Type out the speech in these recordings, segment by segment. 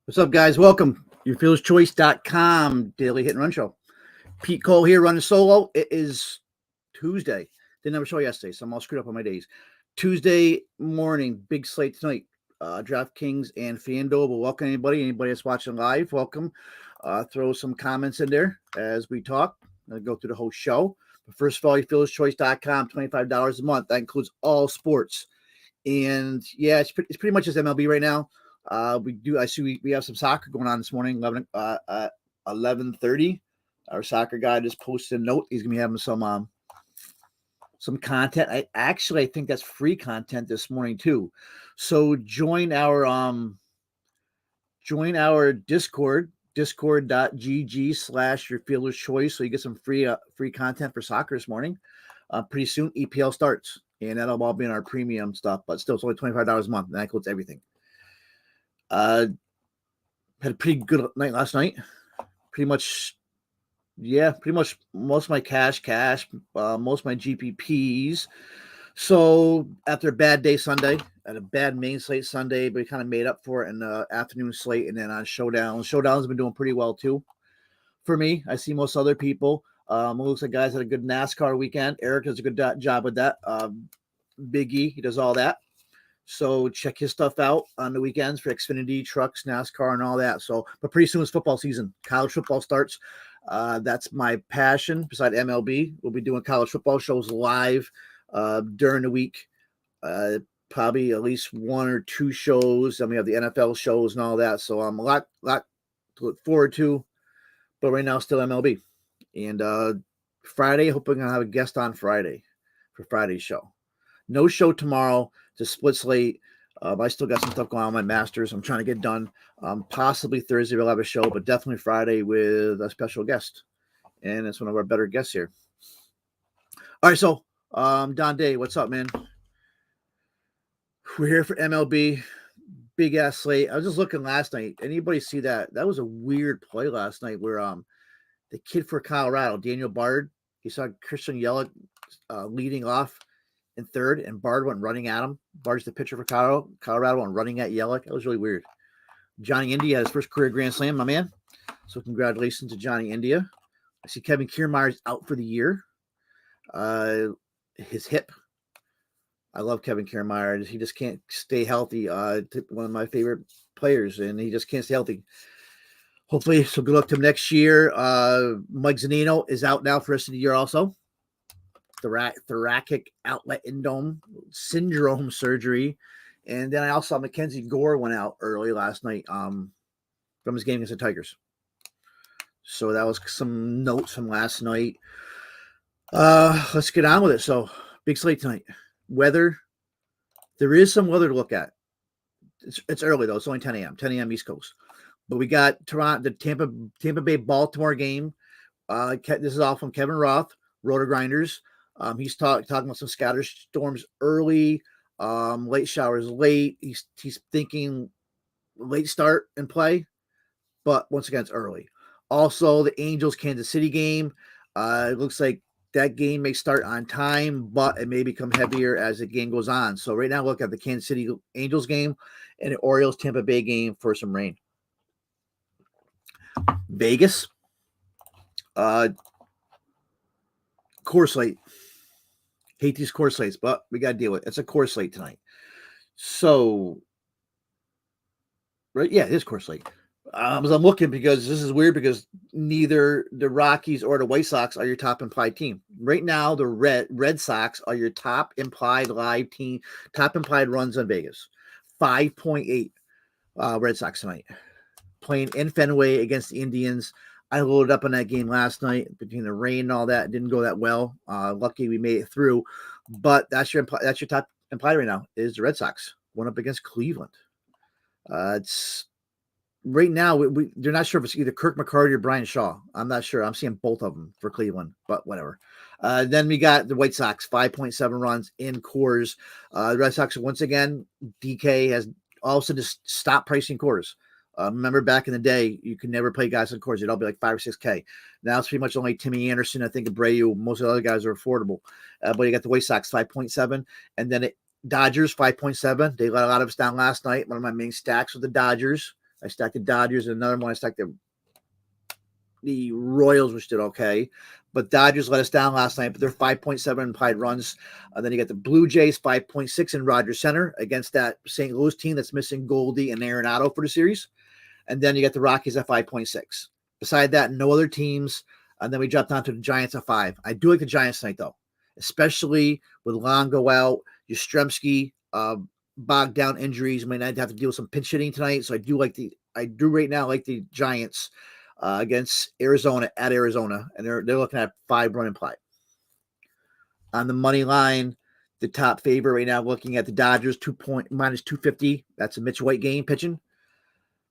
What's up, guys? Welcome. YourFieldChoice.com daily hit and run show. Pete Cole here running solo. It is Tuesday. Didn't have a show yesterday, so I'm all screwed up on my days. Tuesday morning, big slate tonight. DraftKings and FanDuel. We'll welcome anybody that's watching live. Welcome. Throw some comments in there as we talk. I'll go through the whole show. But first of all, YourFieldChoice.com, $25 a month. That includes all sports. And yeah, it's pretty much just MLB right now. I see we have some soccer going on this morning, 11:30. Our soccer guy just posted a note. He's gonna be having some content. I think that's free content this morning too. So join our Discord, discord.gg/yourfielderschoice, so you get some free content for soccer this morning. Pretty soon EPL starts, and that'll all be in our premium stuff, but still it's only $25 a month, and that includes everything. Had a pretty good night last night. Pretty much most of my cash, most of my GPPs. So after a bad day Sunday, at a bad main slate Sunday, but we kind of made up for it in the afternoon slate, and then on Showdowns. Showdowns have been doing pretty well too. For me, I see most other people. It looks like guys had a good NASCAR weekend. Eric does a good job with that. Big E, he does all that. So check his stuff out on the weekends for Xfinity, trucks, NASCAR, and all that. So, but pretty soon it's football season. College football starts. That's my passion. Beside MLB, we'll be doing college football shows live during the week. Probably at least one or two shows. Then we have the NFL shows and all that. So I'm a lot to look forward to. But right now, still MLB. And Friday, hoping I'll have a guest on Friday for Friday's show. No show tomorrow. To split slate. I still got some stuff going on with my masters. I'm trying to get done. Possibly Thursday we'll have a show, but definitely Friday with a special guest. And it's one of our better guests here. All right, so Don Day, what's up, man? We're here for MLB. Big ass slate. I was just looking last night. Anybody see that? That was a weird play last night where the kid for Colorado, Daniel Bard, he saw Christian Yelich leading off in third, and Bard went running at him. Bard's the pitcher for Colorado. Colorado went running at Yelich. That was really weird. Johnny India had his first career grand slam, my man. So congratulations to Johnny India. I see Kevin Kiermaier's out for the year. His hip. I love Kevin Kiermaier. He just can't stay healthy. One of my favorite players, and he just can't stay healthy. Hopefully, so good luck to him next year. Mike Zunino is out now for the rest of the year also. Thoracic outlet endome syndrome surgery. And then I also saw Mackenzie Gore went out early last night from his game against the Tigers. So that was some notes from last night. Let's get on with it. So big slate tonight. Weather. There is some weather to look at. It's early though. It's only 10 a.m. 10 a.m. East Coast. But we got Toronto, the Tampa Bay Baltimore game. This is all from Kevin Roth, Roto Grinders. He's talking about some scattered storms early, late showers late. He's thinking late start and play, but once again, it's early. Also, the Angels Kansas City game. It looks like that game may start on time, but it may become heavier as the game goes on. So right now, look at the Kansas City Angels game and the Orioles Tampa Bay game for some rain. Vegas. Core slate. Hate these core slates, but we got to deal with it. It's a core slate tonight. So, right? Yeah, it is core slate. As I'm looking, because this is weird, because neither the Rockies or the White Sox are your top implied team. Right now, the Red Sox are your top implied live team, top implied runs on Vegas. 5.8 Red Sox tonight. Playing in Fenway against the Indians. I loaded up on that game last night between the rain and all that. It didn't go that well. Lucky we made it through. But that's your top implied right now is the Red Sox. One up against Cleveland. It's right now, they're not sure if it's either Kirk McCarty or Brian Shaw. I'm not sure. I'm seeing both of them for Cleveland, but whatever. Then we got the White Sox, 5.7 runs in Coors. The Red Sox, once again, DK has all of a sudden just stopped pricing Coors. Remember back in the day, you could never play guys on Coors. It'd all be like 5 or 6K. Now it's pretty much only Timmy Anderson. I think Abreu. Most of the other guys are affordable. But you got the White Sox 5.7, and then Dodgers 5.7. They let a lot of us down last night. One of my main stacks with the Dodgers. I stacked the Dodgers, and another one I stacked the Royals, which did okay. But Dodgers let us down last night, but they're 5.7 implied runs. Then you got the Blue Jays, 5.6 in Rogers Center against that St. Louis team that's missing Goldie and Arenado for the series. And then you got the Rockies at 5.6. Beside that, no other teams. And then we dropped down to the Giants at 5. I do like the Giants tonight, though, especially with Longo out, Yastrzemski, bogged down injuries. Might not have to deal with some pinch hitting tonight. So I do right now like the Giants against Arizona at Arizona, and they're looking at 5-run implied. On the money line, the top favorite right now, looking at the Dodgers, minus 250. That's a Mitch White game pitching.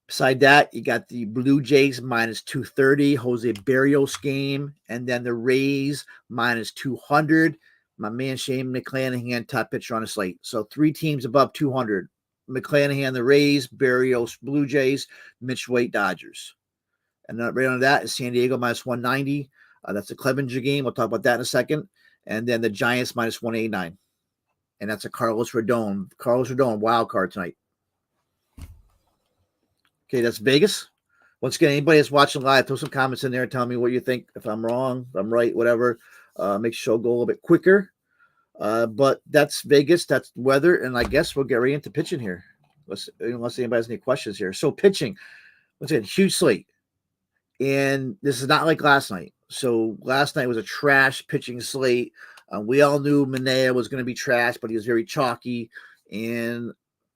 Beside that, you got the Blue Jays minus 230, Jose Berrios game, and then the Rays minus 200. My man Shane McClanahan, top pitcher on the slate. So 3 teams above 200. McClanahan, the Rays, Berrios, Blue Jays, Mitch White, Dodgers. And right under that is San Diego minus 190. That's a Clevenger game. We'll talk about that in a second. And then the Giants minus 189. And that's a Carlos Rodon. Carlos Rodon, wild card tonight. Okay, that's Vegas. Once again, anybody that's watching live, throw some comments in there and tell me what you think. If I'm wrong, if I'm right, whatever. Make sure I'll go a little bit quicker. But that's Vegas. That's weather. And I guess we'll get right into pitching here. Unless anybody has any questions here. So pitching. Once again, huge slate. And this is not like last night. So last night was a trash pitching slate. We all knew Manaea was going to be trash, but he was very chalky. And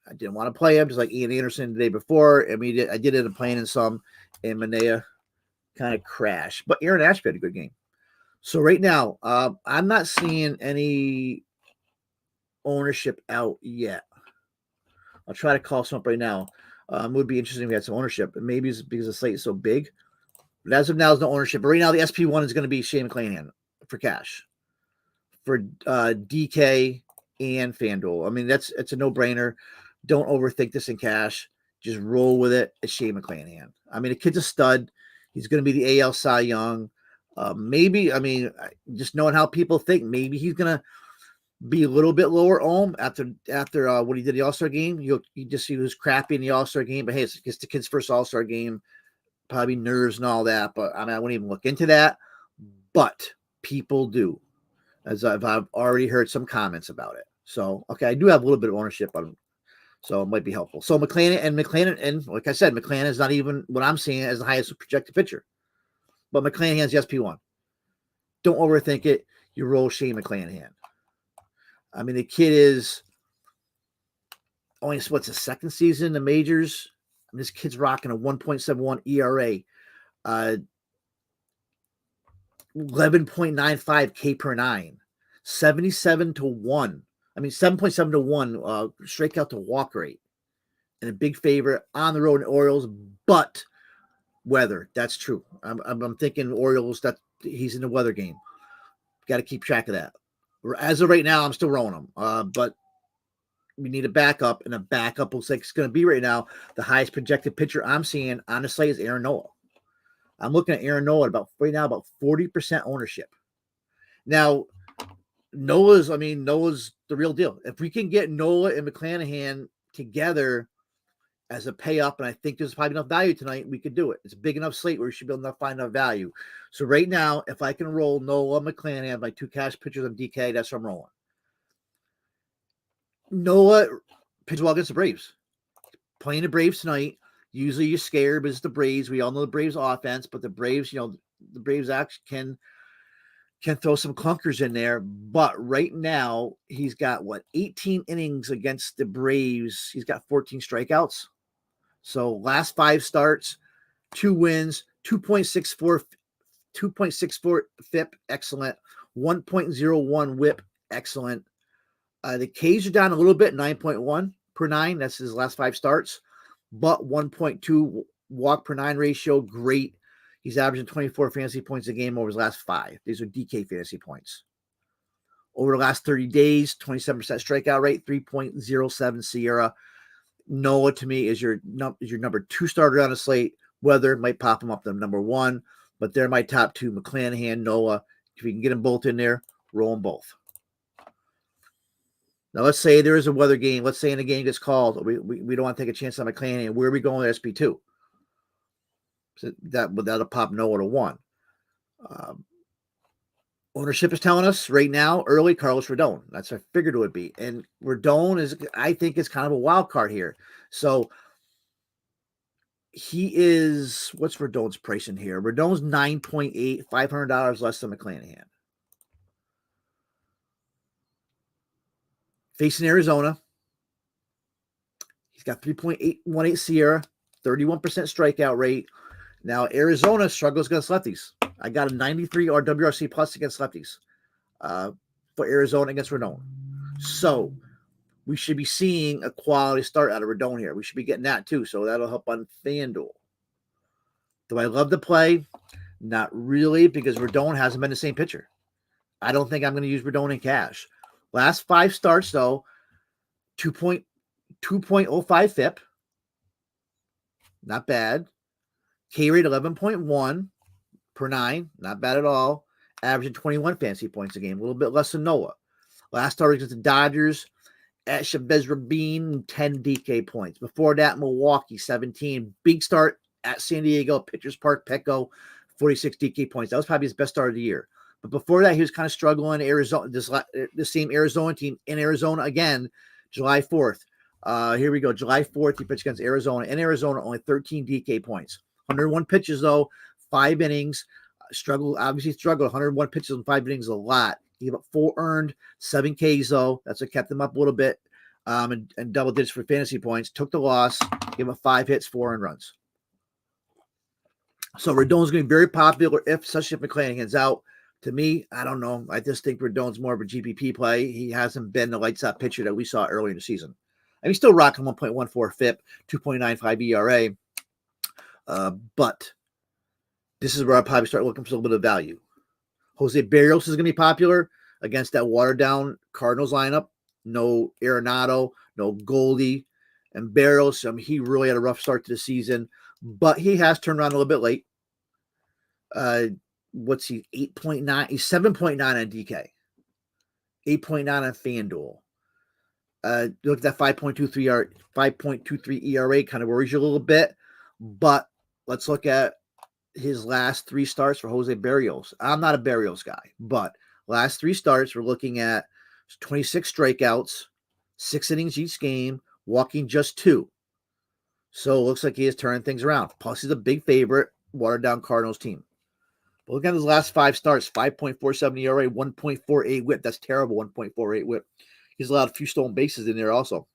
I didn't want to play him, just like Ian Anderson the day before. I mean, I did end up playing in some, and Manaea kind of crashed. But Aaron Ashby had a good game. So right now, I'm not seeing any ownership out yet. I'll try to call some up right now. It would be interesting if we had some ownership. And maybe it's because the slate is so big. But as of now, there's no ownership. But right now, the SP1 is going to be Shane McClanahan for cash. For DK and FanDuel. I mean, it's a no-brainer. Don't overthink this in cash. Just roll with it. It's Shane McClanahan. I mean, the kid's a stud. He's going to be the AL Cy Young. Maybe, I mean, just knowing how people think, maybe he's going to be a little bit lower ohm after what he did the All-Star game. You just see he was crappy in the All-Star game. But, hey, it's the kid's first All-Star game. Probably nerves and all that. But, I mean, I wouldn't even look into that. But people do. As I've already heard some comments about it. So, okay, I do have a little bit of ownership on him. So it might be helpful. So McClanahan, and like I said, McClanahan is not even what I'm seeing as the highest projected pitcher. But McClanahan's the SP1. Don't overthink it. You roll Shane McClanahan. I mean, the kid is only, what's his second season in the majors? I mean, this kid's rocking a 1.71 ERA. 11.95 K per 9, 77 to 1. I mean, 7.7 to 1 strikeout to walk rate. And a big favorite on the road in Orioles, but weather. That's true. I'm thinking Orioles, that he's in the weather game. Got to keep track of that. As of right now, I'm still rolling him. But we need a backup, and a backup looks like it's going to be right now. The highest projected pitcher I'm seeing, honestly, is Aaron Nola. I'm looking at Aaron Nola about 40% ownership. Now, Nola's the real deal. If we can get Nola and McClanahan together as a pay up, and I think there's probably enough value tonight, we could do it. It's a big enough slate where we should be able to find enough value. So right now, if I can roll Nola, McClanahan, my 2 cash pitchers on DK, that's what I'm rolling. Nola pitched well against the Braves. Playing the Braves tonight. Usually you're scared, but it's the Braves. We all know the Braves offense, but the Braves, the Braves actually can throw some clunkers in there. But right now, he's got 18 innings against the Braves. He's got 14 strikeouts. So last 5 starts, 2 wins, 2.64 FIP, excellent. 1.01 WHIP, excellent. The Ks are down a little bit, 9.1 per 9. That's his last 5 starts. But 1.2 walk per 9 ratio, great. He's averaging 24 fantasy points a game over his last 5. These are DK fantasy points. Over the last 30 days, 27% strikeout rate, 3.07 Sierra. Nola, to me, is your number 2 starter on the slate. Weather might pop him up to number 1, but they're my top 2, McClanahan, Nola. If we can get them both in there, roll them both. Now, let's say there is a weather game. Let's say in a game gets called. We don't want to take a chance on McClanahan. Where are we going with SP2? So that'll pop Noah to 1. Ownership is telling us right now, early Carlos Rodon. That's what I figured it would be. And Rodon I think, is kind of a wild card here. So he is, what's Rodon's price in here? Rodon's 9.8, $500 less than McClanahan. Facing Arizona. He's got 3.818 Sierra, 31% strikeout rate. Now, Arizona struggles against lefties. I got a 93 WRC plus against lefties for Arizona against Rodon. So we should be seeing a quality start out of Rodon here. We should be getting that too. So that'll help on FanDuel. Do I love the play? Not really, because Rodon hasn't been the same pitcher. I don't think I'm going to use Rodon in cash. Last 5 starts, though, 2.05 FIP. Not bad. K rate 11.1 per 9. Not bad at all. Averaging 21 fantasy points a game. A little bit less than Noah. Last start against the Dodgers at Chavez Rabin, 10 DK points. Before that, Milwaukee, 17. Big start at San Diego, Pitchers Park, Petco, 46 DK points. That was probably his best start of the year. But before that, he was kind of struggling. Arizona, the same Arizona team in Arizona again, July 4th. Here we go. July 4th, he pitched against Arizona. In Arizona, only 13 DK points. 101 pitches, though, 5 innings. Struggled 101 pitches in 5 innings, a lot. He gave up 4 earned, 7 Ks, though. That's what kept him up a little bit. And double digits for fantasy points. Took the loss. Gave up 5 hits, 4 earned runs. So Rodon's going to be very popular, especially if McClanahan's out. To me, I don't know. I just think Rodon's more of a GPP play. He hasn't been the lights out pitcher that we saw earlier in the season. And he's still rocking 1.14 FIP, 2.95 ERA. But this is where I'll probably start looking for a little bit of value. Jose Barrios is going to be popular against that watered-down Cardinals lineup. No Arenado, no Goldie. And Barrios, he really had a rough start to the season. But he has turned around a little bit late. What's he? 8.9. He's 7.9 on DK. 8.9 on FanDuel. Look at that 5.23 ERA kind of worries you a little bit. But let's look at his last 3 starts for Jose Barrios. I'm not a Barrios guy, but last 3 starts, we're looking at 26 strikeouts, 6 innings each game, walking just 2. So it looks like he is turning things around. Plus, he's a big favorite, watered down Cardinals team. But look at his last 5 starts, 5.47 ERA, 1.48 whip. That's terrible, 1.48 whip. He's allowed a few stolen bases in there also.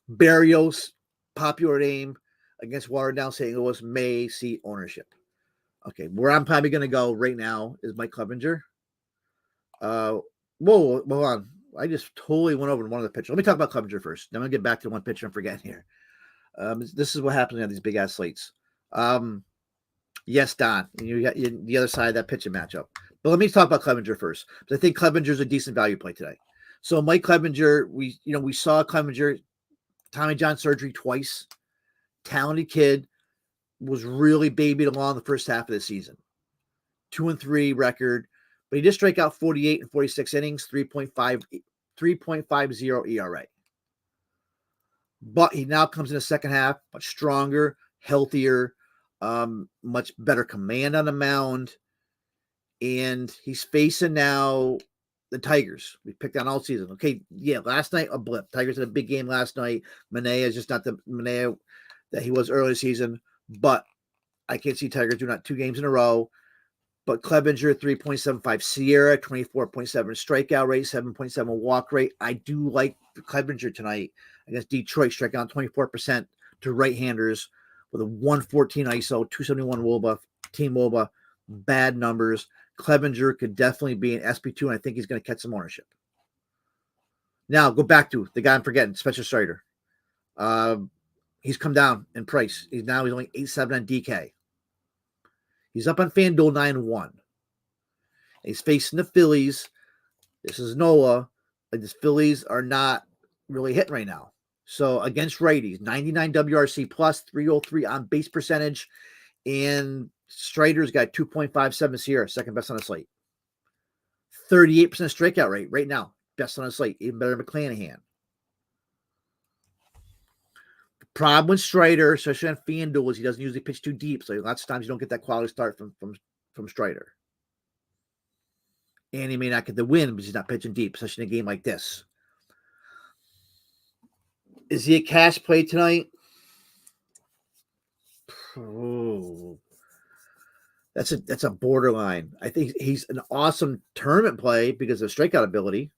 Barrios, popular name against watered down St. Louis, may see ownership. Okay, where I'm probably going to go right now is Mike Clevenger. Hold on. I just totally went over one of the pitchers. Let me talk about Clevenger first. Then I'm going to get back to one pitcher I'm forgetting here. This is what happens on these big-ass slates. Yes, Don, you got the other side of that pitching matchup. But let me talk about Clevenger first, because I think Clevenger's a decent value play today. So Mike Clevenger, we saw Clevenger, Tommy John surgery twice. Talented kid, was really babied along the first half of the season. 2-3 record, but he did strike out 48 and 46 innings, 3.50 ERA. But he now comes in the second half, much stronger, healthier, much better command on the mound. And he's facing now the Tigers. We picked on all season. Okay, yeah, last night a blip. Tigers had a big game last night. Manaea is just not the Manaea that he was early season. But I can't see Tigers doing that 2 games in a row. But Clevenger, 3.75. Sierra, 24.7 strikeout rate, 7.7 walk rate. I do like Clevenger tonight against Detroit, striking out 24% to right-handers with a 114 ISO, 271 WOBA, team WOBA, bad numbers. Clevenger could definitely be an SP2, and I think he's going to catch some ownership. Now, go back to the guy I'm forgetting, Spencer Strider. He's come down in price. He's only 8.7 on DK. He's up on FanDuel 9-1. He's facing the Phillies. This is Noah. Like, the Phillies are not really hitting right now. So against righties, 99 WRC plus, 303 on base percentage, and Strider's got 2.57 Sierra, second best on the slate. 38% strikeout rate right now, best on the slate, even better than McClanahan. Problem with Strider, especially on FanDuel, is he doesn't usually pitch too deep. So lots of times you don't get that quality start from Strider. And he may not get the win because he's not pitching deep, especially in a game like this. Is he a cash play tonight? Oh, that's a borderline. I think he's an awesome tournament play because of strikeout ability.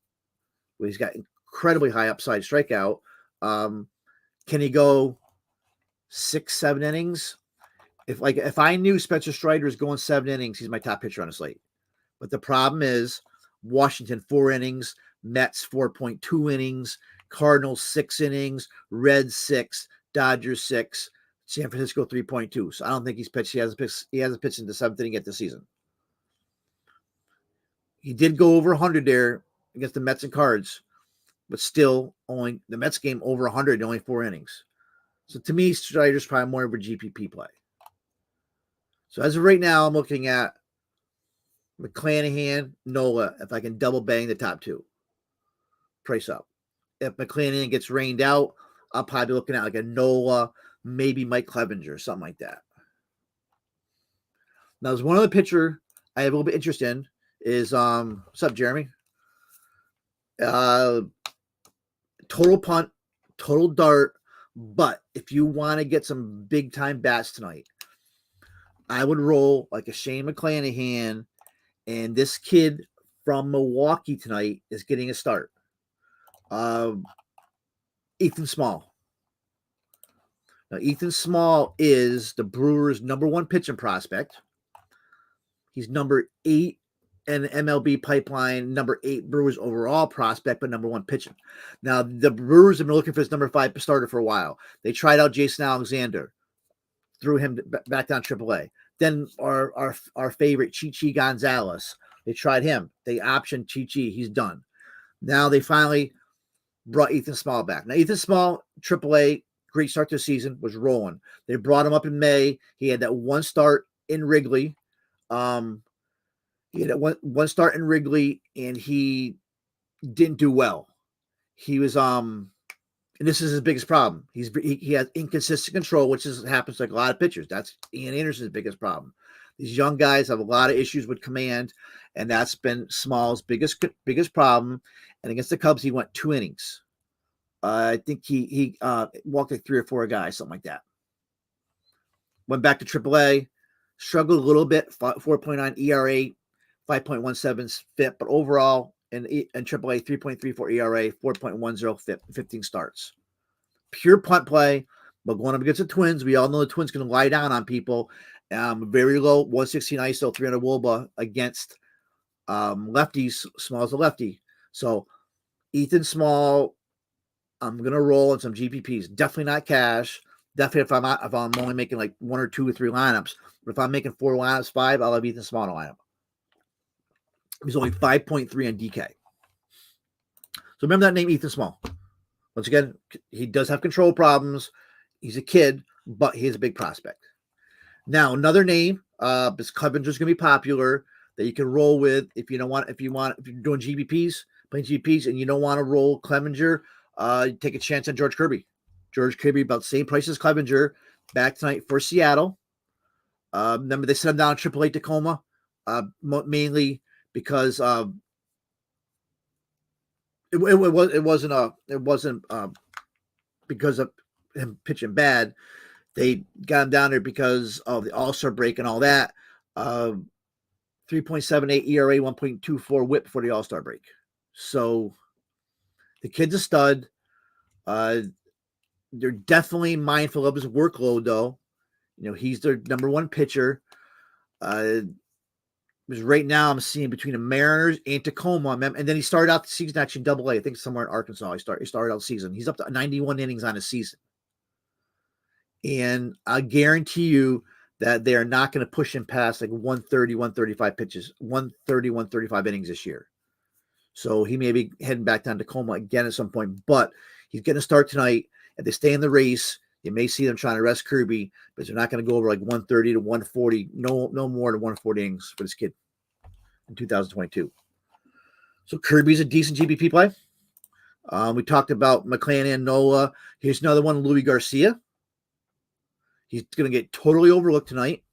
He's got incredibly high upside strikeout. Can he go 6-7 innings? If I knew Spencer Strider is going 7 innings, he's my top pitcher on the slate. But the problem is Washington 4 innings, Mets 4.2 innings, Cardinals 6 innings, Reds 6, Dodgers 6, San Francisco 3.2. So I don't think he's pitched. He hasn't pitched in the 7th inning yet this season. He did go over 100 there against the Mets and Cards, but still only the Mets game over 100 in only 4 innings. So to me, Strider's probably more of a GPP play. So as of right now, I'm looking at McClanahan, Nola, if I can double bang the top 2. Price up. If McClanahan gets rained out, I'll probably be looking at like a Nola, maybe Mike Clevenger, something like that. Now, there's one other pitcher I have a little bit interest in is what's up, Jeremy? Total punt, total dart. But if you want to get some big time bats tonight, I would roll like a Shane McClanahan, and this kid from Milwaukee tonight is getting a start. Ethan Small. Now, Ethan Small is the Brewers' number 1 pitching prospect. He's number 8 in the MLB pipeline, number 8 Brewers overall prospect, but number 1 pitching. Now, the Brewers have been looking for his number 5 starter for a while. They tried out Jason Alexander, threw him back down AAA. Then our favorite, Chichi Gonzalez, they tried him. They optioned Chichi. He's done. Now they finally brought Ethan Small back. Now, Ethan Small, AAA, great start to the season, was rolling. They brought him up in May. He had that 1 start in Wrigley. He had one start in Wrigley, and he didn't do well. He was and this is his biggest problem. He has inconsistent control, which happens like a lot of pitchers. That's Ian Anderson's biggest problem. These young guys have a lot of issues with command, and that's been Small's biggest problem. And against the Cubs, he went 2 innings. I think he walked like 3 or 4 guys, something like that. Went back to AAA, struggled a little bit, 4.9 ERA, 5.17 FIP, but overall in AAA, 3.34 ERA, 4.10 FIP, 15 starts. Pure punt play, but going up against the Twins, we all know the Twins going to lie down on people. Very low, 116 ISO, 300 WOBA against lefties. Small's a lefty. So Ethan Small, I'm going to roll in some GPPs. Definitely not cash. Definitely if I'm only making like 1 or 2 or 3 lineups. But if I'm making 4 lineups, 5, I'll have Ethan Small in a lineup. He's only 5.3 on DK. So remember that name, Ethan Small. Once again, he does have control problems. He's a kid, but he is a big prospect. Now, another name, this Clevenger's going to be popular that you can roll with if you're doing GBPs, playing GBPs, and you don't want to roll Clevenger, take a chance on George Kirby. George Kirby, about the same price as Clevenger, back tonight for Seattle. Remember, they sent him down to AAA Tacoma, mainly because it wasn't because of him pitching bad. They got him down there because of the All-Star break and all that. 3.78 ERA, 1.24 WHIP for the All-Star break. So the kid's a stud. They're definitely mindful of his workload, though. You know, he's their number 1 pitcher. Because right now I'm seeing between the Mariners and Tacoma, and then he started out the season actually in AA. I think somewhere in Arkansas. He started out the season. He's up to 91 innings on his season, and I guarantee you that they are not going to push him past like 130, 135 pitches, 130, 135 innings this year. So he may be heading back down to Tacoma again at some point, but he's going to start tonight. If they stay in the race, you may see them trying to rest Kirby, but they're not going to go over like 130 to 140, no more than 140 innings for this kid in 2022. So Kirby's a decent GBP play. We talked about McClanahan, Nola. Here's another one, Louis Garcia. He's going to get totally overlooked tonight.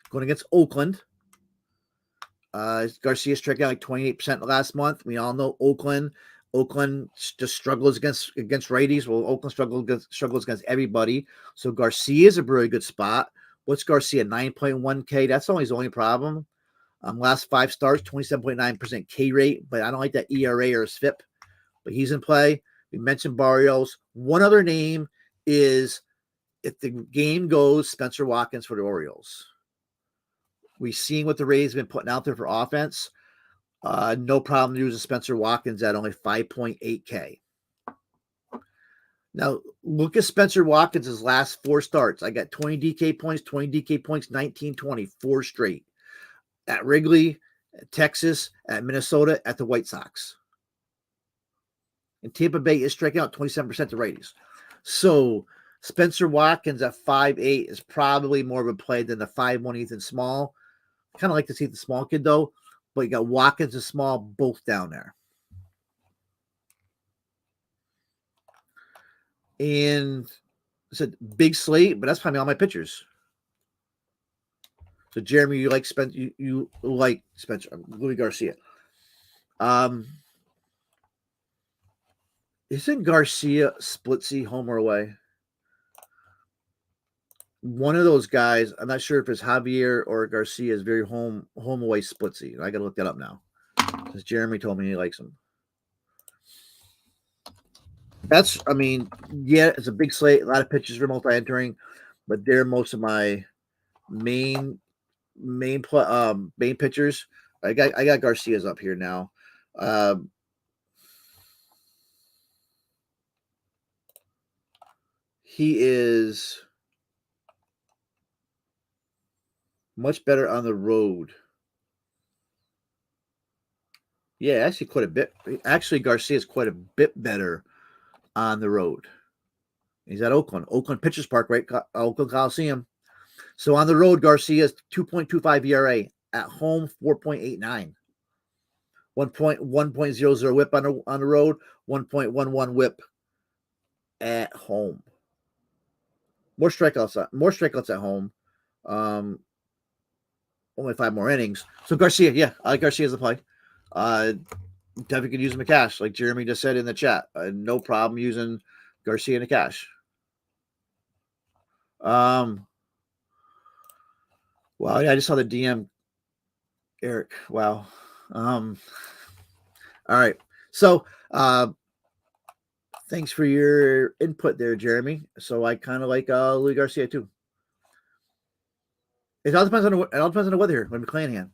Going against Oakland. Garcia struck out like 28% last month. We all know Oakland. Oakland just struggles against righties. Well, Oakland struggles against everybody. So Garcia is a really good spot. What's Garcia? 9.1K. That's only his only problem. Last 5 starts, 27.9% K rate, but I don't like that ERA or SFIP. But he's in play. We mentioned Barrios. One other name is, if the game goes, Spencer Watkins for the Orioles. We've seen what the Rays have been putting out there for offense. No problem using Spencer Watkins at only 5.8K. Now, look at Spencer Watkins' last 4 starts. I got 20 DK points, 19, 20, 4 straight. At Wrigley, at Texas, at Minnesota, at the White Sox. And Tampa Bay is striking out 27% to righties. So Spencer Watkins at 5'8" is probably more of a play than the 5'1" Ethan Small. Kind of like to see the small kid, though. But you got Watkins and Small both down there. And it's a big slate, but that's probably all my pitchers. So Jeremy, you like Spencer? You like Spencer? Louis Garcia. Isn't Garcia splitsy home or away? One of those guys. I'm not sure if it's Javier or Garcia is very home away splitsy. I got to look that up now, because Jeremy told me he likes him. Yeah, it's a big slate. A lot of pitchers for multi-entering, but they're most of my main pitchers. I got Garcia's up here now. He is much better on the road. Yeah, actually quite a bit. Actually, Garcia is quite a bit better on the road. He's at Oakland Pitchers Park, right? Oakland Coliseum. So on the road, Garcia's 2.25 ERA. At home, 4.89. 1.00 whip on the road, 1.11 whip at home. More strikeouts at home. Only 5 more innings. So Garcia, yeah, I like Garcia as a play. Definitely could use him in cash, like Jeremy just said in the chat. No problem using Garcia in the cash. Wow, yeah, I just saw the DM, Eric. Wow. All right. So, thanks for your input there, Jeremy. So I kind of like Louis Garcia too. It all depends on the weather here when McClanahan.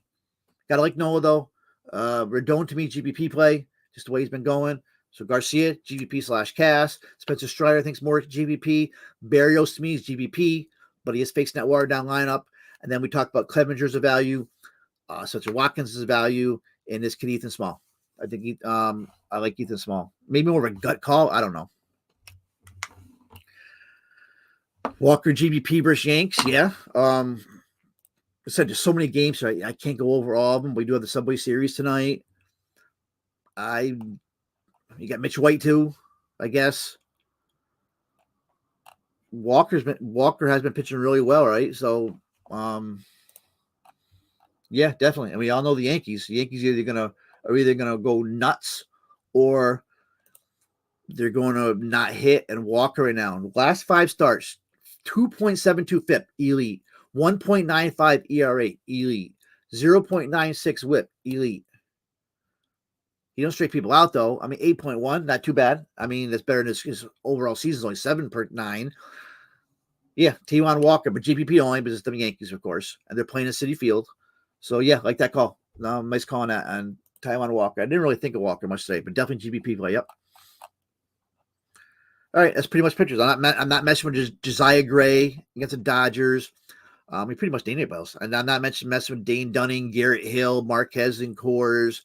Gotta like Noah though. Rodon to me, GPP play, just the way he's been going. So Garcia, GVP/Cass. Spencer Strider thinks more GVP. Barrios to me is GVP, but he is facing that watered down lineup. And then we talked about Clevenger's a value. Spencer Watkins is a value. And this kid Ethan Small. I think I like Ethan Small. Maybe more of a gut call. I don't know. Walker GVP versus Yanks. Yeah. I said there's so many games, so I can't go over all of them. We do have the Subway Series tonight. You got Mitch White too, I guess. Walker has been pitching really well, right? So, yeah, definitely. And we all know the Yankees. The Yankees are either gonna go nuts or they're going to not hit. And Walker right now, last 5 starts, 2.72 FIP, elite. 1.95 ERA, elite. 0.96 whip, elite. He don't strike people out, though. 8.1, not too bad. That's better than his overall season, only 7/9. Yeah, Taijuan Walker, but GPP only, but it's the Yankees, of course. And they're playing at Citi Field. So, yeah, like that call. Nice call on that. And Taijuan Walker. I didn't really think of Walker much today, but definitely GPP play. Yep. All right, that's pretty much pitchers. I'm not messing with Josiah Gray against the Dodgers. We pretty much named anybody else. And I'm not messing with Dane Dunning, Garrett Hill, Marquez and Coors,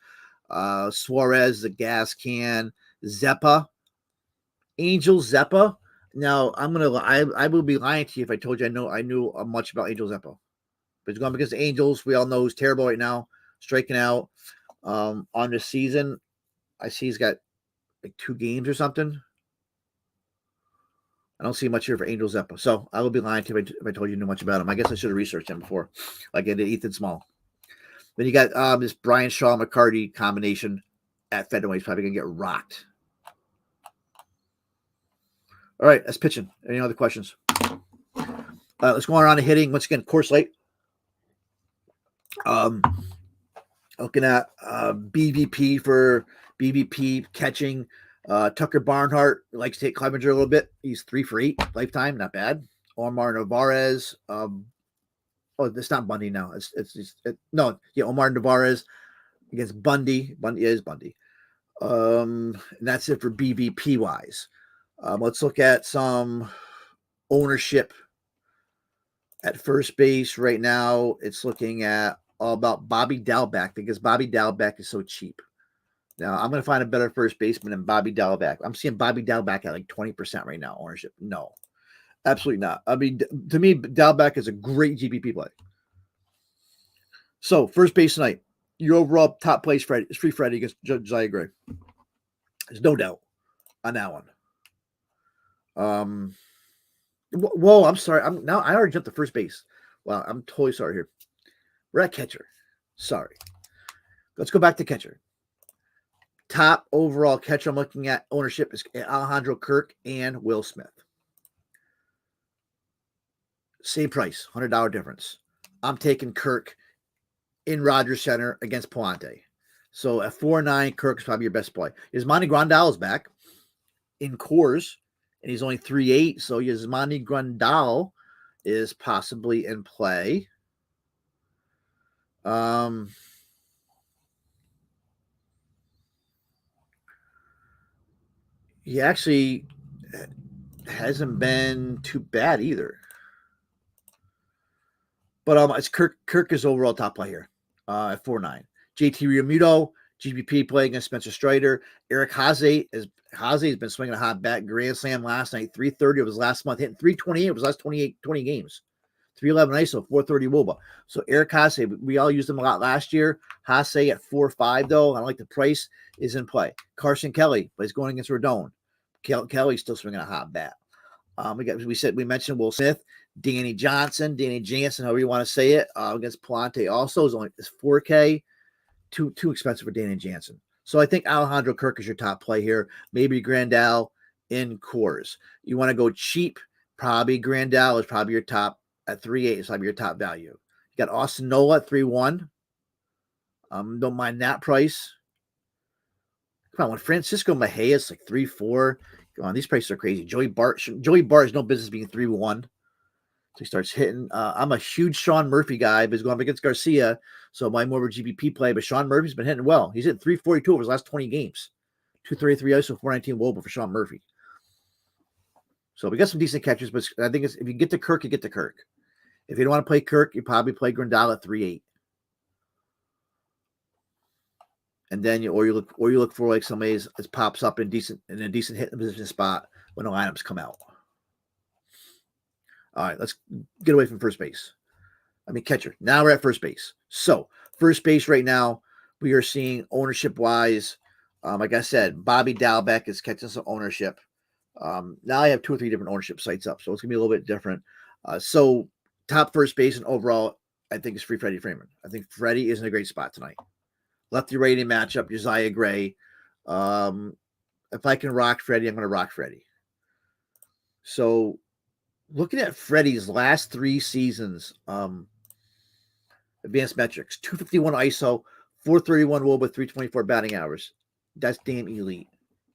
Suarez, the gas can, Zeppa, Angel Zeppa. Now I will be lying to you if I told you I knew much about Angel Zeppa. But he's going against the Angels. We all know he's terrible right now, striking out. On the season, I see he's got like 2 games or something. I don't see much here for Angel Zeppa. So I will be lying to you if I told you knew much about him. I guess I should have researched him before, like I did Ethan Small. Then you got this Brian Shaw McCarty combination at featherweight. He's probably going to get rocked. All right, that's pitching. Any other questions? Let's go around to hitting. Once again, course slate. Looking at BVP for BVP catching. Tucker Barnhart likes to hit Clevenger a little bit. He's 3 for 8 lifetime, not bad. Omar Narvaez. It's not Bundy now. Omar Narvaez against Bundy. Bundy is Bundy. And that's it for BVP wise. Let's look at some ownership at first base right now. It's looking at all about Bobby Dalbec because Bobby Dalbec is so cheap. Now, I'm going to find a better first baseman than Bobby Dalbec. I'm seeing Bobby Dalbec at like 20% right now, ownership. No, absolutely not. I mean, to me, Dalbec is a great GPP play. So, first base tonight, your overall top place Freddie is Free Freddie against Josiah Gray. There's no doubt on that one. Whoa, I'm sorry. I already jumped to first base. Wow, I'm totally sorry here. We're at catcher. Sorry. Let's go back to catcher. Top overall catcher I'm looking at ownership is Alejandro Kirk and Will Smith. Same price, $100 difference. I'm taking Kirk in Rogers Center against Palante. So at 4.9, Kirk is probably your best play. Yasmani Grandal is back in Coors, and he's only 3.8. So Yasmani Grandal is possibly in play. He actually hasn't been too bad either. But it's Kirk is overall top play here at 4.9. JT Realmuto, GPP play against Spencer Strider. Eric Haze has been swinging a hot bat. Grand Slam last night, 330 of his last month, hitting 328 of his last 20 games. 311 ISO, 430 WOBA. So Eric Hasse, we all used him a lot last year. Hasse at 4.5 though. I don't like the price is in play. Carson Kelly, but he's going against Rodon. Kelly's still swinging a hot bat. We mentioned Will Smith, Danny Jansen, however you want to say it, against Palante also is 4K. Too expensive for Danny Jansen. So I think Alejandro Kirk is your top play here. Maybe Grandal in Coors. You want to go cheap, probably Grandal is probably your top at 3.8 is probably your top value. You got Austin Nola at 3.1. Don't mind that price. Come on, when Francisco Mejia is like 3.4. Come on, these prices are crazy. Joey Bart has no business being 3.1. So he starts hitting. I'm a huge Sean Murphy guy, but he's going up against Garcia. So my more of a GPP play, but Sean Murphy's been hitting well. He's hitting 3.42 over his last 20 games. 233 ISO, 419 WOBA for Sean Murphy. So we got some decent catchers, but I think if you get to Kirk, you get to Kirk. If you don't want to play Kirk, you probably play Grandal at 3.8. And then you look for like somebody that pops up in a decent hit position spot when the lineups come out. All right, let's get away from first base. Catcher. Now we're at first base. So first base right now, we are seeing ownership wise. Like I said, Bobby Dalbec is catching some ownership. Now I have 2 or 3 different ownership sites up, so it's gonna be a little bit different. So top first base and overall, I think is Freddie Freeman. I think Freddie is in a great spot tonight. Lefty righty matchup, Josiah Gray. If I can rock Freddie, I'm going to rock Freddie. So looking at Freddie's last 3 seasons, advanced metrics, 251 ISO, 431 WOBA, 324 batting hours. That's damn elite.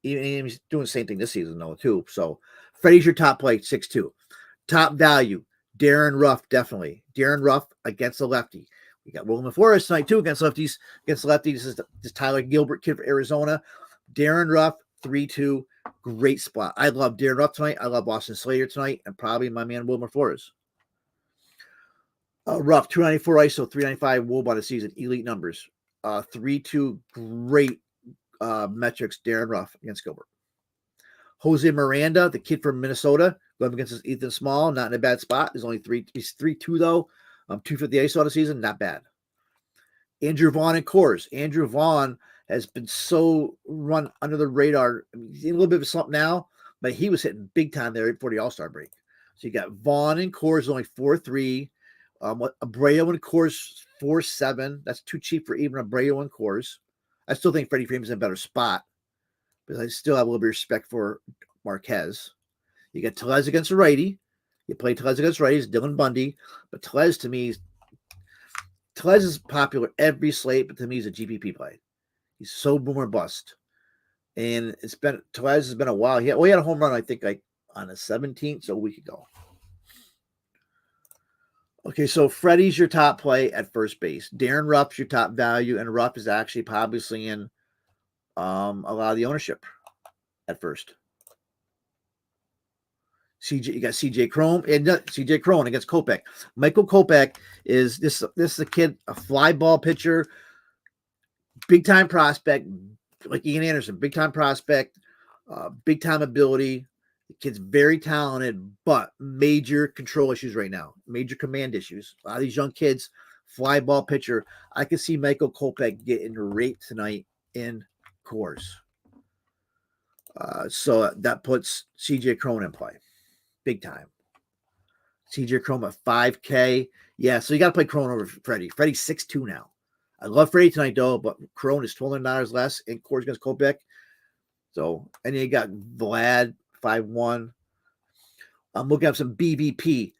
Even he's doing the same thing this season, though, too. So Freddie's your top play, 6'2". Top value, Darren Ruff, definitely. Darren Ruff against the lefty. We got William Forrest tonight, too, against lefties. This is this Tyler Gilbert kid for Arizona. Darren Ruff, 3-2. Great spot. I love Darren Ruff tonight. I love Austin Slater tonight. And probably my man, Wilmer Flores. Ruff, 294 ISO, 395 WOBA on the season. Elite numbers. 3-2. Great metrics. Darren Ruff against Gilbert. Jose Miranda, the kid from Minnesota, going against Ethan Small. Not in a bad spot. He's 3-2, though. 250 ISO on the season, not bad. Andrew Vaughn and Coors. Andrew Vaughn has been so run under the radar. He's in a little bit of a slump now, but he was hitting big time there before the All-Star break. So you got Vaughn and Coors only 4.3. Abreu and Coors 4.7. That's too cheap for even Abreu and Coors. I still think Freddie Freeman's in a better spot, but I still have a little bit of respect for Marquez. You got Tellez against a righty. You play Tellez against righties, Dylan Bundy. But Tellez, to me, Tellez is popular every slate, but to me, he's a GPP play. He's so boomer bust. And Tellez has been a while. He had a home run, I think, like on the 17th, so a week ago. Okay, so Freddie's your top play at first base. Darren Ruff's your top value, and Ruff is actually probably seeing a lot of the ownership at first. You got CJ Cron against Kopech. Michael Kopech is this is a kid, a fly ball pitcher, big time prospect, like Ian Anderson, big time prospect, big time ability. The kid's very talented, but major control issues right now, major command issues. A lot of these young kids, fly ball pitcher. I can see Michael Kopech getting raped tonight in Coors. So that puts CJ Cron in play. Big time. CJ Cron at 5K. Yeah, so you got to play Cron over Freddie. Freddie's 6'2" now. I love Freddie tonight, though, but Cron is $1,200 less in Coors against Kopech. So, and then you got Vlad, 5'1". I'm looking up some BVP.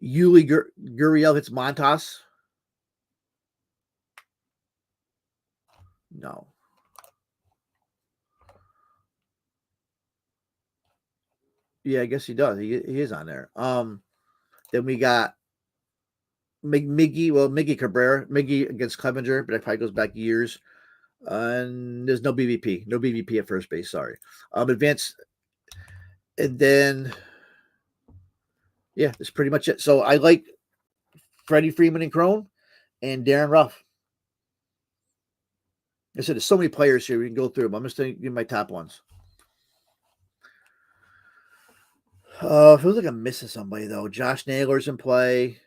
Yuli Gurriel hits Montas. No. Yeah, I guess he does. He is on there. Then we got Miggy Cabrera. Miggy against Clevenger, but that probably goes back years. And there's no BVP. No BVP at first base, sorry. Advance. And then, yeah, that's pretty much it. So I like Freddie Freeman and Cron and Darren Ruff. I said there's so many players here. We can go through them. I'm just going to give my top ones. Feels like I'm missing somebody, though. Josh Naylor's in play.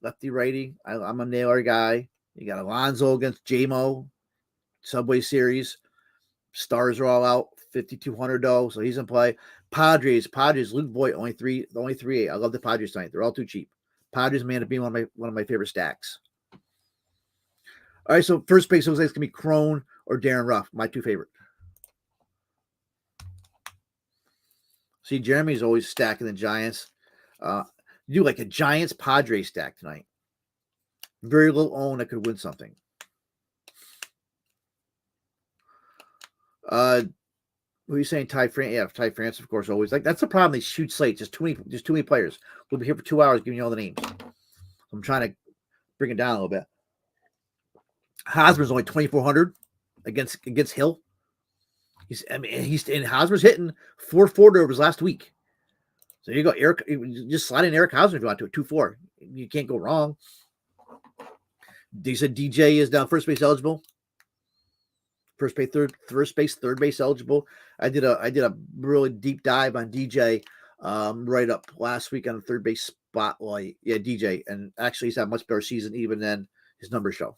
Lefty, righty. I'm a Naylor guy. You got Alonso against J-Mo. Subway Series. Stars are all out. 5,200, though, so he's in play. Padres, Luke Voigt, only 3.8. I love the Padres tonight. They're all too cheap. Padres may end up being one of my favorite stacks. All right, so first base looks like it's going to be Cron or Darren Ruff, my two favorite. See, Jeremy's always stacking the Giants. Do like a Giants-Padres stack tonight. Very little own that could win something. What are you saying, Ty France? Yeah, Ty France, of course, always. Like, that's the problem. These huge slates. Just too many players. We'll be here for 2 hours giving you all the names. I'm trying to bring it down a little bit. Hosmer's only 2,400 against Hill. Hosmer's hitting 440 over his last week. So you go, Eric. Just slide in Eric Hosmer if you want to at 2.4. You can't go wrong. You said DJ is now first base eligible. First base, third base eligible. I did a really deep dive on DJ right up last week on the third base spotlight. Yeah, DJ, and actually he's had a much better season even than his numbers show.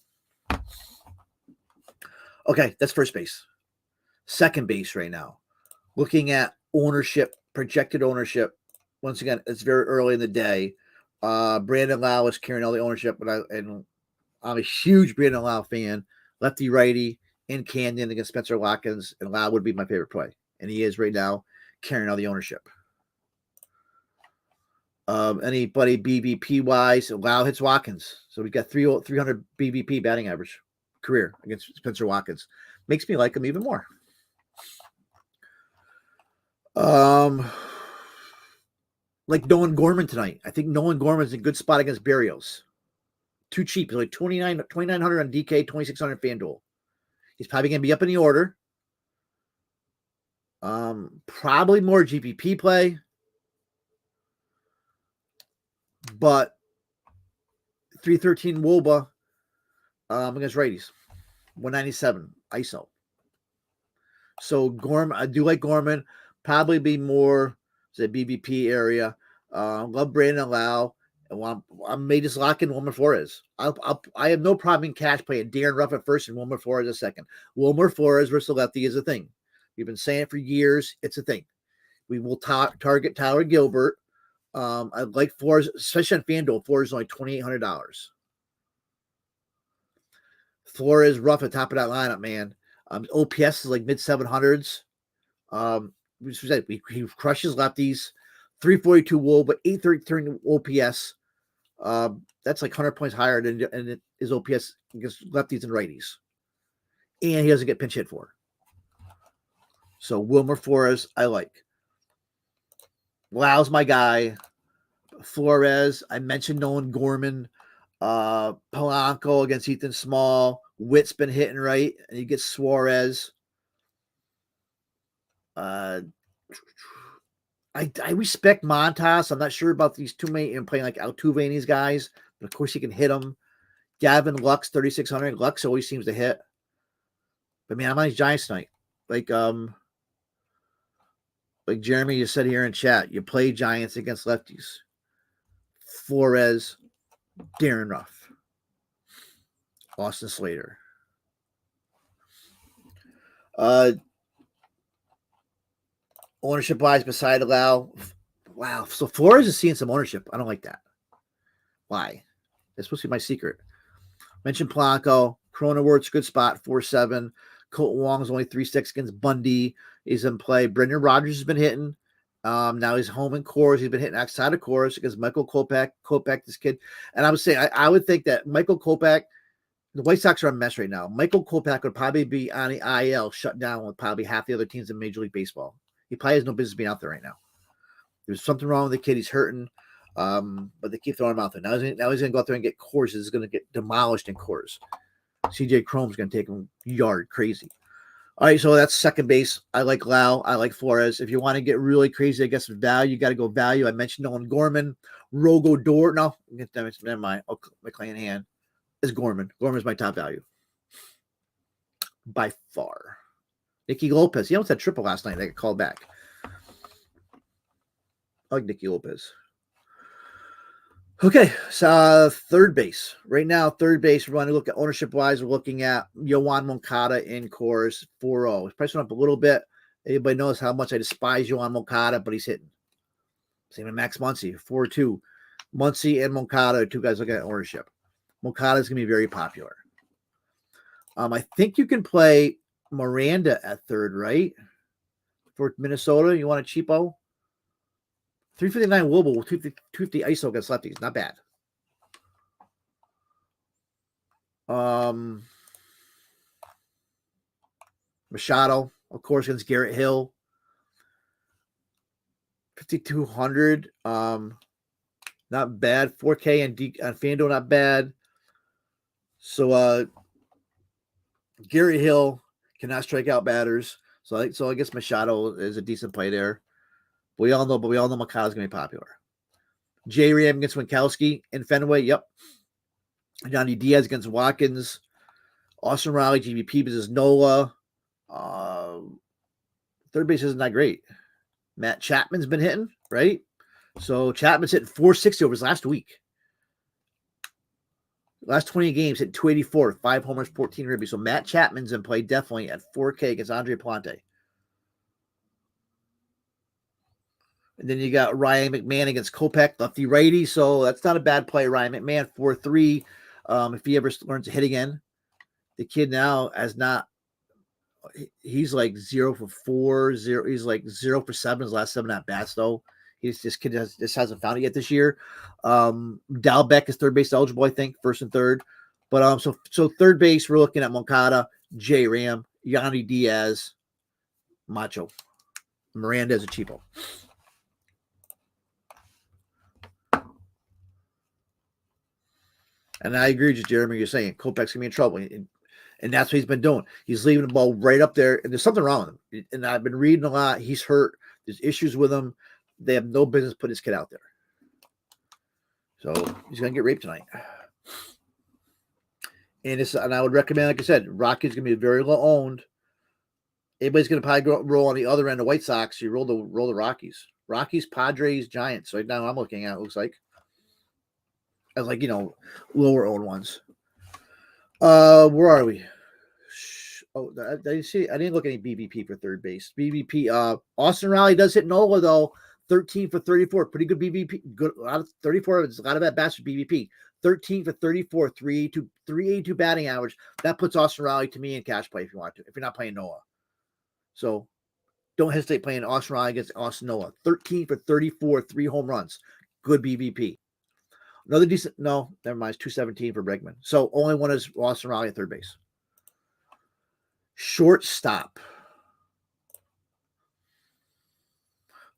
Okay, that's first base. Second base right now. Looking at ownership, projected ownership. Once again, it's very early in the day. Brandon Lau is carrying all the ownership, and I'm a huge Brandon Lau fan. Lefty righty in Camden against Spencer Watkins, and Lau would be my favorite play. And he is right now carrying all the ownership. Anybody BVP wise, Lau hits Watkins. So we've got 300 BVP batting average career against Spencer Watkins. Makes me like him even more. Like Nolan Gorman tonight. I think Nolan Gorman's in a good spot against Berrios. Too cheap. He's like 2,900 on DK, 2,600 FanDuel. He's probably going to be up in the order. Probably more GPP play. But 313 Woba against righties. 197 ISO. So Gorman, I do like Gorman. Probably be more the BVP area. Love Brandon Lau. I may just lock in Wilmer Flores. I have no problem in cash playing Darren Ruff at first and Wilmer Flores at second. Wilmer Flores versus lefty is a thing. We've been saying it for years. It's a thing. We will target Tyler Gilbert. I like Flores, especially on FanDuel. Flores is only $2,800. Flores rough at the top of that lineup, man. OPS is like mid 700s. He crushes lefties. 342 WOBA, but 833 OPS. That's like 100 points higher than his OPS against lefties and righties. And he doesn't get pinch hit for. So Wilmer Flores, I like. Lau's my guy. Flores, I mentioned Nolan Gorman. Polanco against Ethan Small. Witt's been hitting right, and he gets Suarez. I respect Montas. I'm not sure about these two many and playing like Altuve and these guys, but of course he can hit them. Gavin Lux, 3,600. Lux always seems to hit. But man, I'm on these Giants tonight. Like Jeremy just said here in chat, you play Giants against lefties. Flores, Darren Ruff, Austin Slater. Ownership wise beside Lau. Wow. So Flores is seeing some ownership. I don't like that. Why? That's supposed to be my secret. Mentioned Polanco. Cronenworth's good spot, 4-7. Colt Wong's only 3-6 against Bundy. He's in play. Brendan Rodgers has been hitting. Now he's home in Coors. He's been hitting outside of Coors against Michael Kopech, this kid. And I was saying, I would think that Michael Kopech, the White Sox are a mess right now. Michael Kopech would probably be on the IL, shut down with probably half the other teams in Major League Baseball. He probably has no business being out there right now. There's something wrong with the kid. He's hurting. But they keep throwing him out there. Now he's going to go out there and get Coors. He's going to get demolished in Coors. CJ Chrome's going to take him yard crazy. All right, so that's second base. I like Lau. I like Flores. If you want to get really crazy, I guess with value, you got to go value. I mentioned Nolan Gorman, Rogo Dort. No, never mind. I'll McLean hand is Gorman. Gorman's my top value by far. Nicky Lopez. He almost had triple last night. I got called back. I like Nicky Lopez. Okay, so third base. Right now, third base, we're going to look at ownership-wise. We're looking at Yoan Moncada in Coors, 4-0. His price went up a little bit. Everybody knows how much I despise Yoan Moncada, but he's hitting. Same with Max Muncy, 4-2. Muncy and Moncada are two guys looking at ownership. Moncada is going to be very popular. I think you can play Miranda at third, right? For Minnesota, you want a cheapo? 359 Wobble with 250 ISO against lefties. Not bad. Machado, of course, against Garrett Hill. 5,200. Not bad. 4K on FanDuel, not bad. So Garrett Hill cannot strike out batters. So I guess Machado is a decent play there. We all know Machada's going to be popular. J. Ram against Winkowski in Fenway. Yep. Johnny Diaz against Watkins. Austin Riley, GVP versus Nola. Third base isn't that great. Matt Chapman's been hitting, right? So Chapman's hitting 460 over his last week. Last 20 games, hit 284, 5 homers, 14 ribbies. So Matt Chapman's in play definitely at 4K against Andre Plante. And then you got Ryan McMahon against Kopech, lefty righty. So that's not a bad play. Ryan McMahon, 4-3. If he ever learns to hit again, the kid now has not. He's like 0 for 4. He's like 0 for 7 his last 7 at bats though. This kid just hasn't found it yet this year. Dalbec is third base eligible, I think, first and third. But so third base, we're looking at Moncada, J. Ram, Yanni Diaz, Macho, Miranda is a cheapo. And I agree with you, Jeremy. You're saying Kopech's going to be in trouble. And that's what he's been doing. He's leaving the ball right up there. And there's something wrong with him. And I've been reading a lot. He's hurt. There's issues with him. They have no business putting his kid out there. So he's going to get raped tonight. And I would recommend, like I said, Rocky's going to be very low owned. Everybody's going to probably roll on the other end of White Sox. You roll the Rockies. Rockies, Padres, Giants. So right now I'm looking at it looks like. As lower owned ones. Where are we? Oh, I see. I didn't look at any BVP for third base. BVP. Austin Riley does hit Nola though. 13 for 34. Pretty good BVP. Good. A lot of 34. It's a lot of at bats for BVP. 13 for 34. 382 batting average. That puts Austin Riley to me in cash play if you want to. If you're not playing Nola, so don't hesitate playing Austin Riley against Austin Nola. 13 for 34. 3 home runs. Good BVP. Another decent. No, never mind. It's 217 for Bregman. So only one is Austin Riley at third base. Shortstop.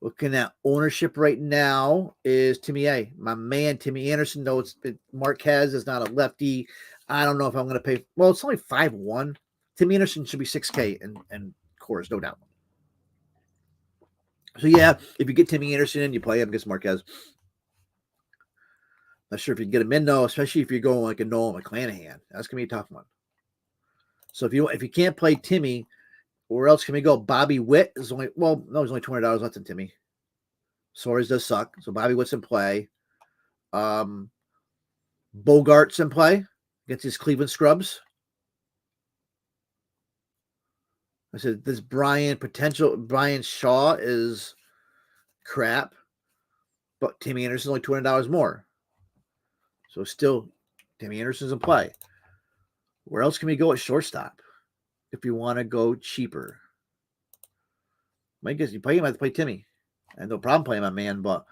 Looking at ownership right now is Timmy A. My man, Timmy Anderson. Though Marquez is not a lefty. I don't know if I'm going to pay. Well, it's only 5-1. Timmy Anderson should be 6K and Coors, no doubt. So yeah, if you get Timmy Anderson in, you play him against Marquez. Not sure if you can get him in though, especially if you're going like a Nolan McClanahan. That's gonna be a tough one. So if you can't play Timmy, where else can we go? Bobby Witt is there's only $20 left in Timmy. Suarez does suck, so Bobby Witt's in play. Bogart's in play against his Cleveland Scrubs. I said this Brian Shaw is crap, but Timmy Anderson's only $200 more. So still, Timmy Anderson's in play. Where else can we go at shortstop if you want to go cheaper? I guess you play him, I have to play Timmy. I have no problem playing my man, but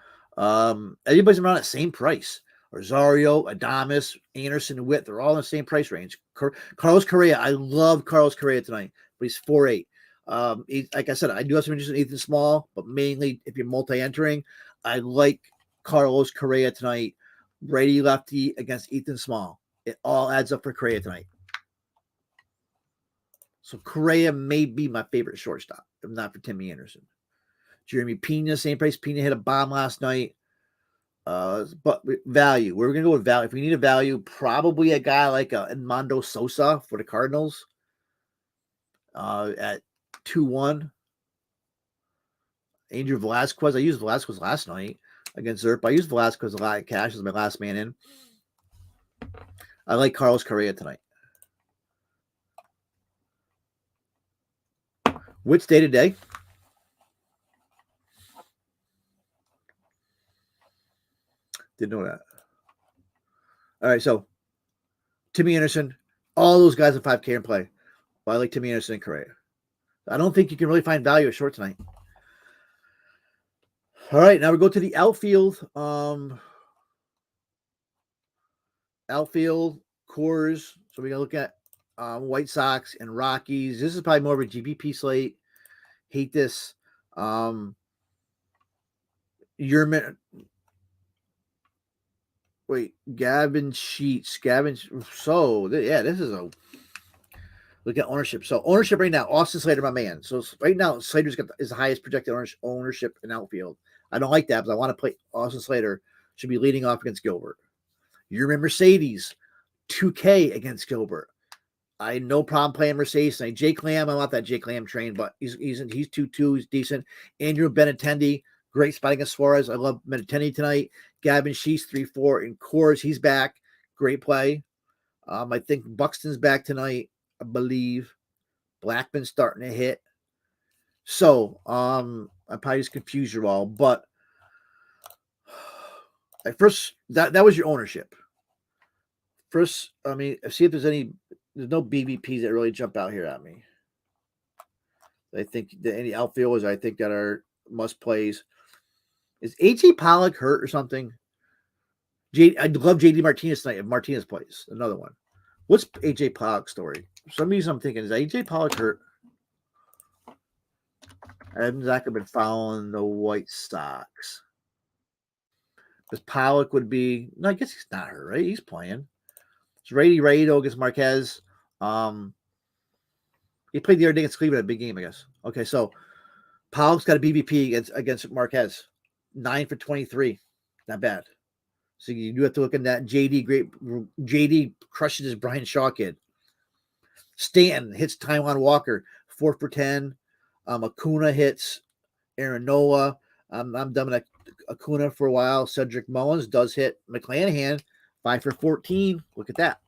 everybody's around the same price. Rosario, Adames, Anderson, Witt, they're all in the same price range. Carlos Correa, I love Carlos Correa tonight, but he's 4.8. Like I said, I do have some interest in Ethan Small, but mainly if you're multi-entering, I like Carlos Correa tonight. Righty lefty against Ethan Small. It all adds up for Correa tonight. So Correa may be my favorite shortstop, if not for Timmy Anderson. Jeremy Pena, same price. Pena hit a bomb last night. But value. We're going to go with value. If we need a value, probably a guy like Edmundo Sosa for the Cardinals at 2-1. Andrew Velazquez. I used Velazquez last night against Zerp. I used Velazquez a lot of cash as my last man in. I like Carlos Correa tonight. Which day today? Didn't know that. All right, so Timmy Anderson, all those guys in 5K in play. Well, I like Timmy Anderson and Correa. I don't think you can really find value at short tonight. All right, now we go to the outfield. Outfield, Coors. So we're going to look at White Sox and Rockies. This is probably more of a GPP slate. Hate this. Gavin Sheets. So, yeah, this is a look at ownership. So, ownership right now, Austin Slater, my man. So, right now, Slater's is the highest projected ownership in outfield. I don't like that because I want to play Austin Slater. Should be leading off against Gilbert. Yermin Mercedes, 2K against Gilbert. I had no problem playing Mercedes tonight. Jake Lamb, I'm not that Jake Lamb train, but he's 2-2. He's decent. Andrew Benintendi, great spot against Suarez. I love Benintendi tonight. Gavin Sheets, 3-4. And Coors, he's back. Great play. I think Buxton's back tonight, I believe. Blackman's starting to hit. So, I probably just confused you all, but at first, that was your ownership. First, see if there's no BVPs that really jump out here at me. I think that any outfielders I think that are must plays. Is AJ Pollock hurt or something? I'd love JD Martinez tonight if Martinez plays. Another one. What's AJ Pollock's story? For some reason I'm thinking, is AJ Pollock hurt? I haven't exactly been following the White Sox. Because Pollock would be, no, I guess he's not hurt, right? He's playing. It's Rady against Marquez. He played the other day against Cleveland, a big game, I guess. Okay, so Pollock's got a BVP against Marquez. 9 for 23. Not bad. So you do have to look at that. JD crushes his Brian Shaw kid. Stanton hits Taijuan Walker. 4 for 10. Acuna hits Aaron Nola. I'm done with Acuna for a while. Cedric Mullins does hit McClanahan. 5 for 14. Look at that.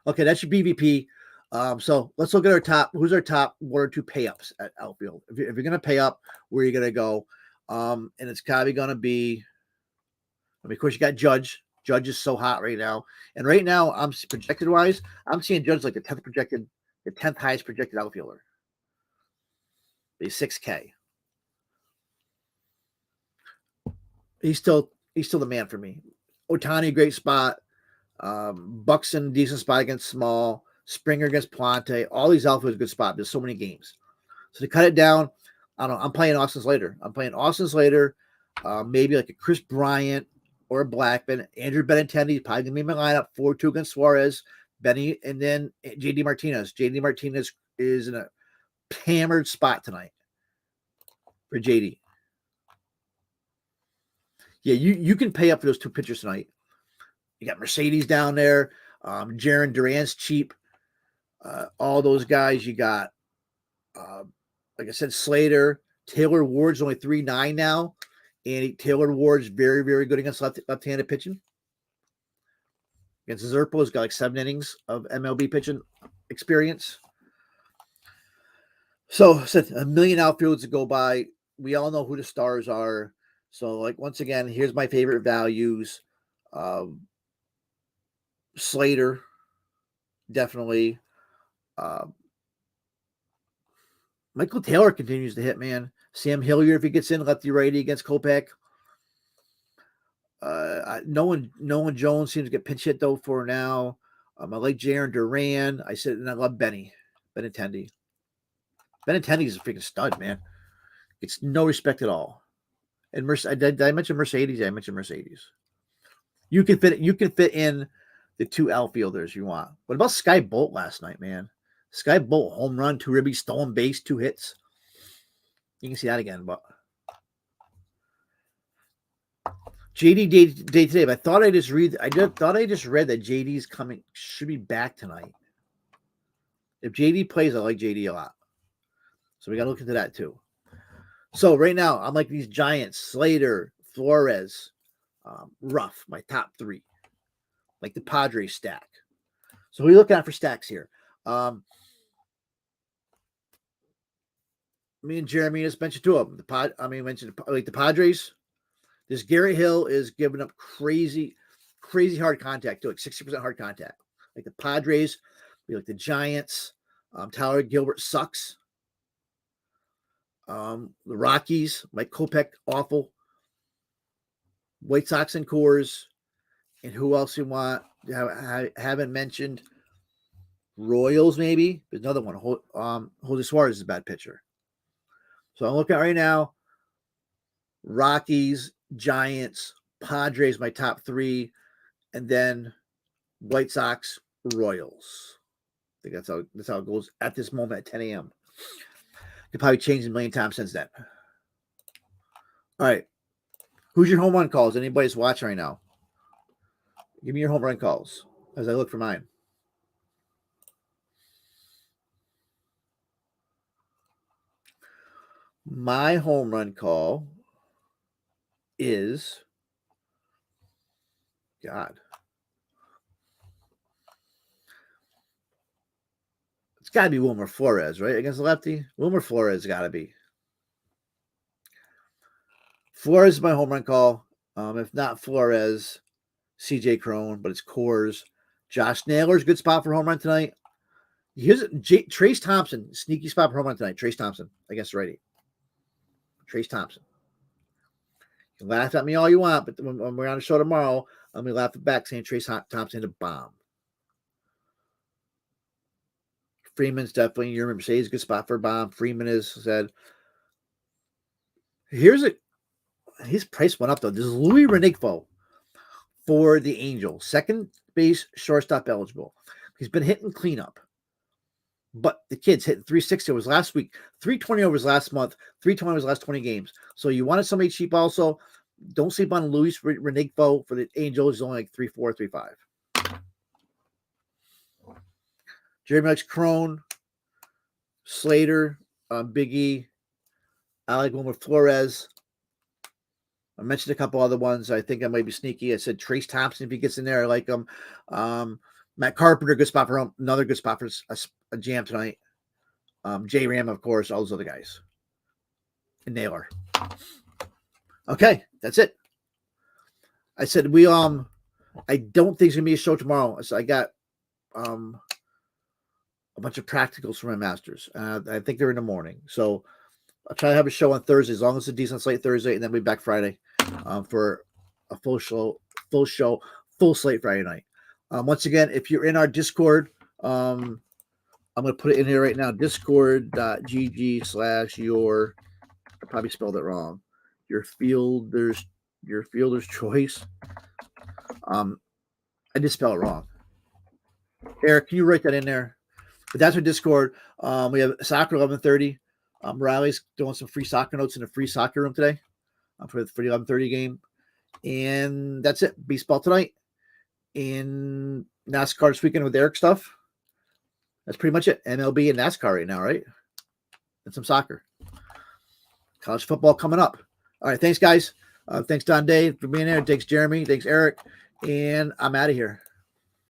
Okay, that's your BVP. So let's look at our top. Who's our top one or two pay ups at outfield? If you're going to pay up, where are you going to go? And it's probably going to be. I mean, of course, you got Judge. Judge is so hot right now, and right now, I'm projected wise, I'm seeing Judge like the 10th highest projected outfielder. He's 6K. He's still the man for me. Ohtani, great spot. Buxton, decent spot against Small. Springer against Plante. All these outfielders good spot. There's so many games. So to cut it down, I don't know. I'm playing Austin Slater. Maybe like a Chris Bryant or a Blackman. Andrew Benintendi is probably going to be in my lineup. 4-2 against Suarez. Benny, and then JD Martinez. JD Martinez is in a hammered spot tonight for JD. Yeah, you can pay up for those two pitchers tonight. You got Mercedes down there. Jaron Duran's cheap. All those guys you got. Like I said, Slater. Taylor Ward's only 3.9 now. And Taylor Ward's very, very good against left-handed pitching. Against Zerpo, has got like 7 innings of MLB pitching experience. So, a million outfields to go by. We all know who the stars are. So, like, once again, here's my favorite values. Slater, definitely. Michael Taylor continues to hit, man. Sam Hilliard, if he gets in, lefty-righty against Kopech. Nolan Jones seems to get pinch hit, though, for now. I like Jaron Duran. I love Benintendi. Benintendi is a freaking stud, man. It's no respect at all. And did I mention Mercedes? Yeah, I mentioned Mercedes. You can fit in the 2 outfielders you want. What about Sky Bolt last night, man? Sky Bolt, home run, 2 ribbies, stolen base, 2 hits. You can see that again, but JD day today. But I thought I just read that JD's should be back tonight. If JD plays, I like JD a lot. So we got to look into that too. So right now, I'm like these Giants, Slater, Flores, Ruff, my top 3. Like the Padres stack. So we look at for stacks here. Me and Jeremy just mentioned 2 of them. Mentioned like the Padres. This Garrett Hill is giving up crazy hard contact, too, like 60% hard contact. Like the Padres, like the Giants. Tyler Gilbert sucks. The Rockies, Mike Kopech, awful. White Sox and Coors. And who else you want? I haven't mentioned. Royals, maybe. There's another one. Jose Suarez is a bad pitcher. So I'm looking at right now. Rockies, Giants, Padres, my top 3. And then White Sox, Royals. I think that's how it goes at this moment at 10 a.m. Could probably change a million times since then. All right. Who's your home run calls? Anybody's watching right now? Give me your home run calls as I look for mine. My home run call is God. It's got to be Wilmer Flores, right? Against the lefty? Wilmer Flores got to be. Flores is my home run call. If not Flores, CJ Crone, but it's Coors. Josh Naylor's good spot for home run tonight. Here's Trace Thompson, sneaky spot for home run tonight. Trace Thompson against righty. Trace Thompson. You can laugh at me all you want, but when we're on the show tomorrow, I'm going to laugh back saying Trace Thompson a bomb. Freeman's definitely, you remember, say he's a good spot for a bomb. Freeman is said. His price went up, though. This is Louis Renigfo for the Angels. Second base, shortstop eligible. He's been hitting cleanup. But the kid's hitting 360 over his last week, 320 over his last month, 320 over his last 20 games. So you wanted somebody cheap also. Don't sleep on Luis Renigfo for the Angels. He's only like 3.4, 3.5. Jeremy likes Crone, Slater, Big E. I like Wilmer Flores. I mentioned a couple other ones. I think I might be sneaky. I said Trace Thompson if he gets in there. I like him. Matt Carpenter, good spot for him. Another good spot for a jam tonight. J Ram, of course, all those other guys. And Naylor. Okay, that's it. I said I don't think it's gonna be a show tomorrow. So I got a bunch of practicals for my masters. I think they're in the morning. So I'll try to have a show on Thursday, as long as it's a decent slate Thursday, and then we'll be back Friday for a full slate Friday night. Once again, if you're in our Discord, I'm going to put it in here right now, discord.gg/your, I probably spelled it wrong, your fielder's choice. I did spell it wrong. Eric, can you write that in there? But that's our Discord. We have soccer 11:30. Riley's doing some free soccer notes in the free soccer room today for the 11:30 game. And that's it. Baseball tonight. In NASCAR this weekend with Eric stuff. That's pretty much it. MLB and NASCAR right now, right? And some soccer. College football coming up. All right. Thanks, guys. Thanks, Don Dave, for being there. Thanks, Jeremy. Thanks, Eric. And I'm out of here.